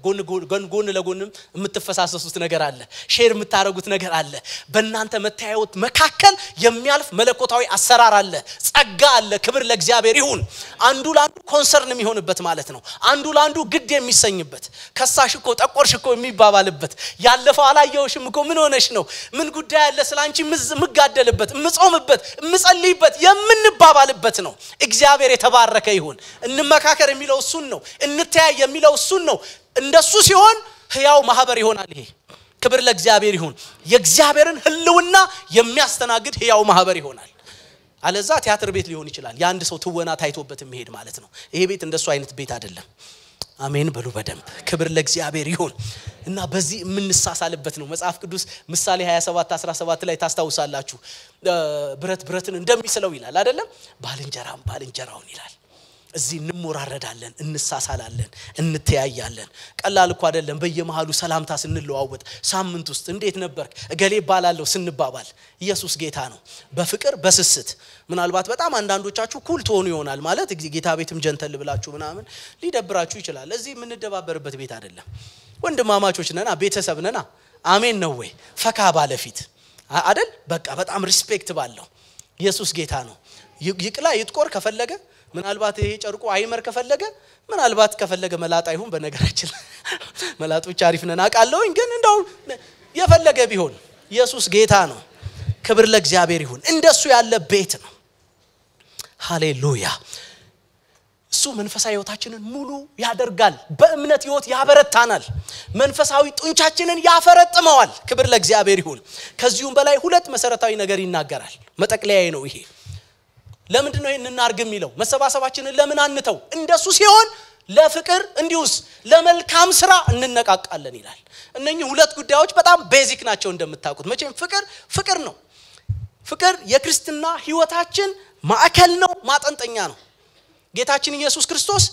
ጎን ለጎንም የምትፈሳሰሱት ነገር አለ ሼር የምታረጉት ነገር አለ በእናንተ መታየት መካከል የሚያልፍ መለኮታዊ አሰራር አለ ጸጋ አለ ክብር ለእግዚአብሔር ይሁን አንዱ ላንዱ ኮንሰርን የሚሆንበት ማለት ነው አንዱ ላንዱ ግድ የሚሰኝበት ከሳሽኮ ጠቆርሽኮ የሚባባልበት ያለፈው አላየውሽም እኮ ምን ሆነሽ ነው ምን ጉዳይ አለ ስላንቺ ምጋደልበት ምጾምበት ምጸልይበት የምንባባልበት ነው እግዚአብሔር የተባረከ ይሁን እንመካከር የሚለው እሱን ነው እንተያይ የሚለው እሱን ነው እንደሱ ሲሆን ህያው ማህበር ይሆናል ይሄ ክብር ለእግዚአብሔር ይሁን የእግዚአብሔርን ህልውና የሚያስተናግድ ህያው ማህበር ይሆናል አለዛ ቲያትር ቤት ሊሆን ይችላል ያንድ ሰው ትወና ታይቶበት የሚሄድ ማለት ነው ይሄ ቤት እንደሱ አይነት ቤት አይደለም አሜን በሉ በደንብ ክብር ለእግዚአብሔር ይሁን እና በዚህ የምንሳሳልበት ነው መጽሐፍ ቅዱስ ምሳሌ 27:17 ላይ ታስታውሳላችሁ ብረትን እንደሚስለው ይላል አይደለም ባልንጀራውን ይላል እዚህ እንሞራረዳለን እንሳሳላለን እንተያያለን ቀላል እኮ አይደለም በየመሃሉ ሰላምታ ስንለዋወጥ ሳምንት ውስጥ እንዴት ነበርክ እገሌ ባላለው ስንባባል ኢየሱስ ጌታ ነው በፍቅር በስስት ምናልባት በጣም አንዳንዶቻችሁ ኩል ትሆኑ ይሆናል ማለት ጌታ ቤትም ጀንተል ብላችሁ ምናምን ሊደብራችሁ ይችላል እዚህ የምንደባበርበት ቤት አይደለም ወንድማማቾች ነና ቤተሰብ ነና አሜን ነው ወይ ፈካ ባለፊት አይደል በቃ በጣም ሪስፔክት ባለው ኢየሱስ ጌታ ነው ይቅላ ይጥቆር ከፈለገ ምናልባት ይሄ ጨርቁ አይመር ከፈለገ መላጣ ይሁን በነገራችን መላጦች አሪፍ ነን አቃለውኝ ግን እንደው የፈለገ ቢሆን ኢየሱስ ጌታ ነው ክብር ለእግዚአብሔር ይሁን እንደሱ ያለ ቤት ነው ሃሌሉያ እሱ መንፈሳዊ ህይወታችንን ሙሉ ያደርጋል በእምነት ህይወት ያበረታናል መንፈሳዊ ጡንቻችንን ያፈረጥመዋል ክብር ለእግዚአብሔር ይሁን ከዚሁም በላይ ሁለት መሰረታዊ ነገር ይናገራል መጠቅለያዬ ነው ይሄ ለምንድን ነው እንናርግም ይለው መሰባሰባችንን ለምን አንተው እንደሱ ሲሆን ለፍቅር እንዲውስ ለመልካም ስራ እንነቃቃለን ይላል እነኚህ ሁለት ጉዳዮች በጣም ቤዚክ ናቸው እንደምታውቁት መቼም ፍቅር ነው ፍቅር የክርስትና ህይወታችን ማዕከል ነው ማጠንጠኛ ነው ጌታችን ኢየሱስ ክርስቶስ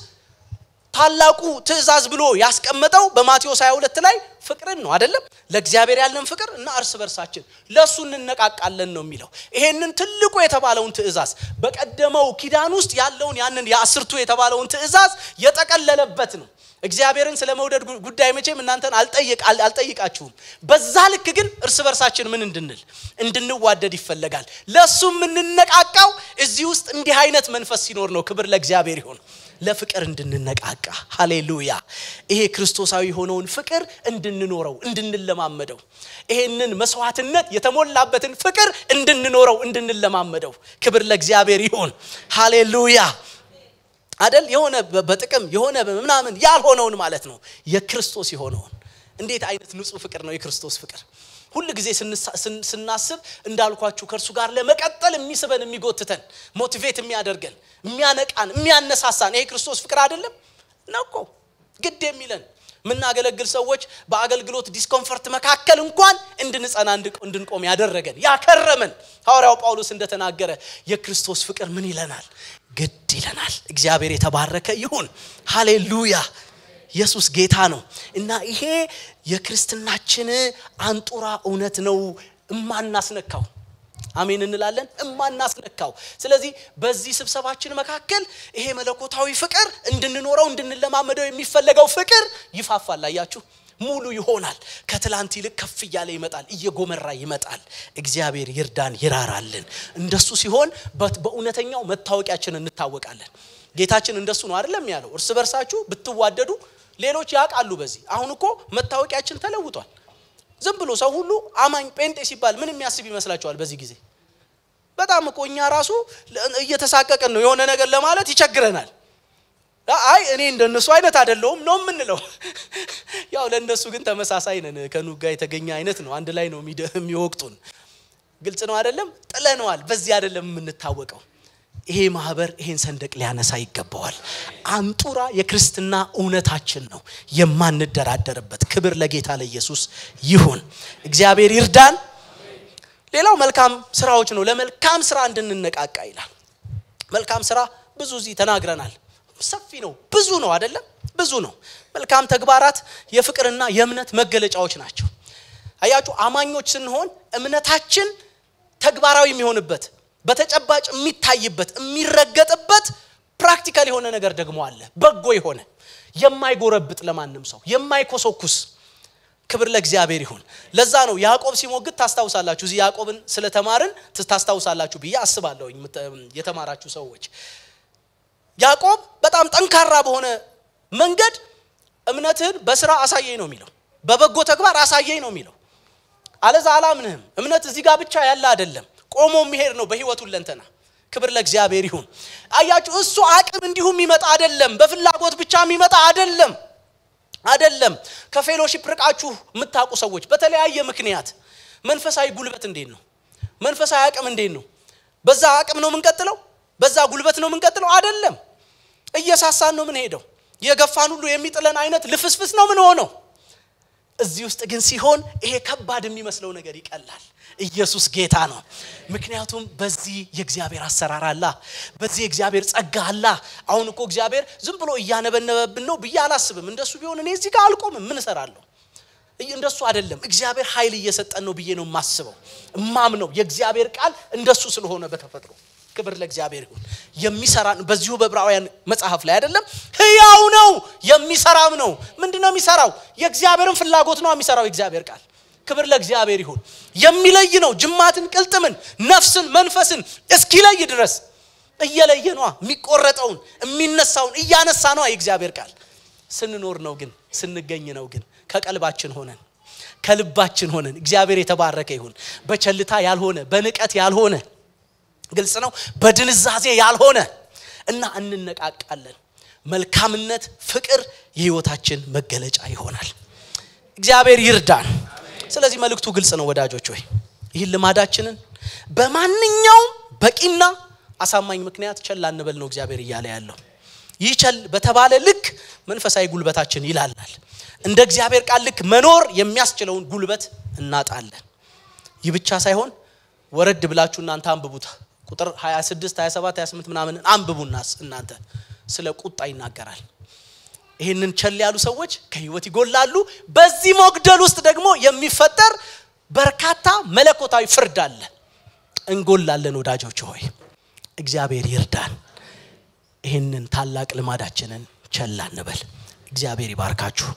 ታላቁ ትእዛዝ ብሎ ያስቀመጠው በማቴዎስ 22 ላይ ፍቅርን ነው አይደለም ለእግዚአብሔር ያለን ፍቅር እና እርስ በርሳችን ለሱ እንነቃቃለን ነው የሚለው ይሄንን ትልቁ የተባለውን ትእዛዝ በቀደመው ኪዳን ውስጥ ያለውን ያንን ያስርቱ የተባለውን ትእዛዝ የጠቀለለበት ነው እግዚአብሔርን ስለመውደድ ጉዳይ መቼም እናንተን አልጠይቃችሁም በዛ ልክ ግን እርስ በርሳችን ምን እንድንዋደድ ይፈልጋል ለሱ እንነቃቃው እዚህ ውስጥ እንዲህ አይነት መንፈስ ሲኖር ነው ክብር ለእግዚአብሔር ይሁን ለፍቅር እንድንነቃቃ ሃሌሉያ ይሄ ክርስቶሳዊ ሆነውን ፍቅር እንድንኖረው እንድንለማመደው ይሄንን መስዋዕትነት የተሞላበትን ፍቅር እንድንኖረው እንድንለማመደው ክብር ለእግዚአብሔር ይሁን ሃሌሉያ አይደል የሆነ በጥቅም የሆነ ምናምን ያልሆነውን ማለት ነው የክርስቶስ የሆነውን እንዴት አይነት ንጹህ ፍቅር ነው የክርስቶስ ፍቅር ሁሉ ጊዜ ስናስብ እንዳልኳችሁ ከርሱ ጋር ለመቀጠል የሚስበን የሚጎትተን ሞቲቬት የሚያደርገን የሚያነቃን የሚያነሳሳን ይሄ ክርስቶስ ፍቅር አይደለም ነውኮ ግድ የሚለን ምናገለግል ሰዎች በአገልግሎት ዲስኮምፎርት መካከል እንኳን እንድንጸና እንድንቆም ያደረገን ያከረመን ሐዋርያው ጳውሎስ እንደተናገረ የክርስቶስ ፍቅር ምን ይለናል ግድ ይለናል እግዚአብሔር የተባረከ ይሁን ሃሌሉያ ኢየሱስ ጌታ ነው እና ይሄ የክርስትናችን አንጡራ እውነት ነው እማናስነካው አሜን እንላለን እማናስነካው ስለዚህ በዚህ ስብሰባችን መካከል ይሄ መለኮታዊ ፍቅር እንድንኖረው እንድንለማመደው የሚፈልገው ፍቅር ይፋፋል አያችሁ ሙሉ ይሆናል ከትላንት ይልቅ ከፍ ይያለ ይመጣል እየጎመራ ይመጣል እግዚአብሔር ይርዳን ይራራልን እንደሱ ሲሆን በእውነተኛው መታወቂያችን እንታወቃለን ጌታችን እንደሱ ነው አይደለም ያለው እርስ በርሳችሁ ብትዋደዱ ሌሎች ያቃሉ በዚህ አሁን እኮ መታወቂያችን ተለውጧል ዝም ብሎ ሰው ሁሉ አማኝ ጴንጤ ሲባል ምን የሚያስብ ይመስላችኋል በዚህ ጊዜ በጣም እኮ እኛ ራሱ እየተሳቀቀን ነው የሆነ ነገር ለማለት ይቸግረናል አይ እኔ እንደነሱ አይነት አይደለም ነው ምንለው ያው ለነሱ ግን ተመሳሳይ ነን ከኑጋ የተገኘ አይነት ነው አንድ ላይ ነው የሚወቅቱን ግልጽ ነው አይደለም ጥለነዋል በዚህ አይደለም የምንታወቀው ይሄ ማህበር ይሄን ሰንደቅ ሊያነሳ ይገባዋል አንጡራ የክርስትና እውነታችን ነው የማንደራደርበት ክብር ለጌታ ለኢየሱስ ይሁን እግዚአብሔር ይርዳን ሌላው መልካም ስራዎች ነው ለመልካም ስራ እንድንነቃቃ ይላል መልካም ስራ ብዙ እዚህ ተናግረናል ሰፊ ነው ብዙ ነው አይደለም ብዙ ነው መልካም ተግባራት የፍቅርና የእምነት መገለጫዎች ናቸው አያችሁ አማኞች ስንሆን እምነታችን ተግባራዊ የሚሆንበት በተጨባጭ የሚታይበት የሚረገጥበት ፕራክቲካል የሆነ ነገር ደግሞ አለ በጎ የሆነ የማይጎረብጥ ለማንም ሰው የማይኮሰኩስ ክብር ለእግዚአብሔር ይሁን ለዛ ነው ያዕቆብ ሲሞግት ታስታውሳላችሁ እዚህ ያዕቆብን ስለተማርን ታስታውሳላችሁ ብዬ አስባለሁ የተማራችሁ ሰዎች ያዕቆብ በጣም ጠንካራ በሆነ መንገድ እምነትህን በስራ አሳየኝ ነው የሚለው በበጎ ተግባር አሳየኝ ነው የሚለው አለዛ አላምንህም እምነት እዚህ ጋር ብቻ ያለ አይደለም ቆሞ የሚሄድ ነው በህይወቱ ለንተና ክብር ለእግዚአብሔር ይሁን አያችሁ እሱ አቅም እንዲሁም ይመጣ አይደለም በፍላጎት ብቻ የሚመጣ አይደለም ከፌሎሺፕ ርቃችሁ የምታውቁ ሰዎች በተለያየ ምክንያት መንፈሳዊ ጉልበት እንዴት ነው መንፈሳዊ አቅም እንዴት ነው በዛ አቅም ነው ምንቀጥለው በዛ ጉልበት ነው ምንቀጥለው አይደለም እየሳሳን ነው ምን ሄደው የገፋን ሁሉ የሚጥለን አይነት ልፍስፍስ ነው ምን ሆነው እዚህ ውስጥ ግን ሲሆን ይሄ ከባድ የሚመስለው ነገር ይቀላል ኢየሱስ ጌታ ነው ምክንያቱም በዚህ የእግዚአብሔር አሰራር አለ በዚህ የእግዚአብሔር ጸጋ አለ አሁን እኮ እግዚአብሔር ዝም ብሎ ያነበነበብን ነው በያላስብም እንደሱ ቢሆን እኔ እዚህ ጋር አልቆምም ምን እሰራለሁ እንደሱ አይደለም እግዚአብሔር ኃይል እየሰጠን ነው ብዬ ነው ማስበው ማምነው የእግዚአብሔር ቃል እንደሱ ስለሆነ በተፈጥሮ ክብር ለእግዚአብሔር ይሁን የሚሰራን በዚሁ በዕብራውያን መጽሐፍ ላይ አይደለም ሕያው ነው የሚሰራም ነው ምንድነው የሚሰራው የእግዚአብሔርን ፍላጎት ነው የሚሰራው የእግዚአብሔር ቃል ክብር ለእግዚአብሔር ይሁን የሚለይ ነው ጅማትን ቅልጥምን ነፍስን መንፈስን እስኪለይ ድረስ እየለየ ነው የሚቆረጠውን የሚነሳውን እያነሳ ነው የእግዚአብሔር ቃል ስንኖር ነው ግን ስንገኝ ነው ግን ከቀልባችን ሆነን ከልባችን ሆነን እግዚአብሔር የተባረከ ይሁን በቸልታ ያልሆነ በንቀት ያልሆነ ግልጽ ነው በድንዛዜ ያልሆነ እና እንነቃቃለን መልካምነት ፍቅር የህይወታችን መገለጫ ይሆናል እግዚአብሔር ይርዳን ስለዚህ መልእክቱ ግልጽ ነው ወዳጆች ሆይ ይሄን ልማዳችንን በማንኛውም በቂና አሳማኝ ምክንያት ቸል አንበል ነው እግዚአብሔር ይያለ ያለው ይቸል በተባለ ልክ መንፈሳዊ ጉልበታችን ይላላል እንደ እግዚአብሔር ቃል ልክ መኖር የሚያስችለውን ጉልበት እናጣለን ይብቻ ሳይሆን ወረድ ብላችሁ እናንተ አንብቡት ቁጥር 26 27 28 ምናምን አንብቡናስ እናንተ ስለ ቁጣ ይናገራል ይሄንን ቸል ያሉ ሰዎች ከህይወት ይጎላሉ በዚህ ሞግደል ውስጥ ደግሞ የሚፈጠር በርካታ መለኮታዊ ፍርድ አለ እንጎላለን ወዳጆች ሆይ እግዚአብሔር ይርዳን ይሄንን ታላቅ ልማዳችንን ቸል አንበል እግዚአብሔር ይባርካችሁ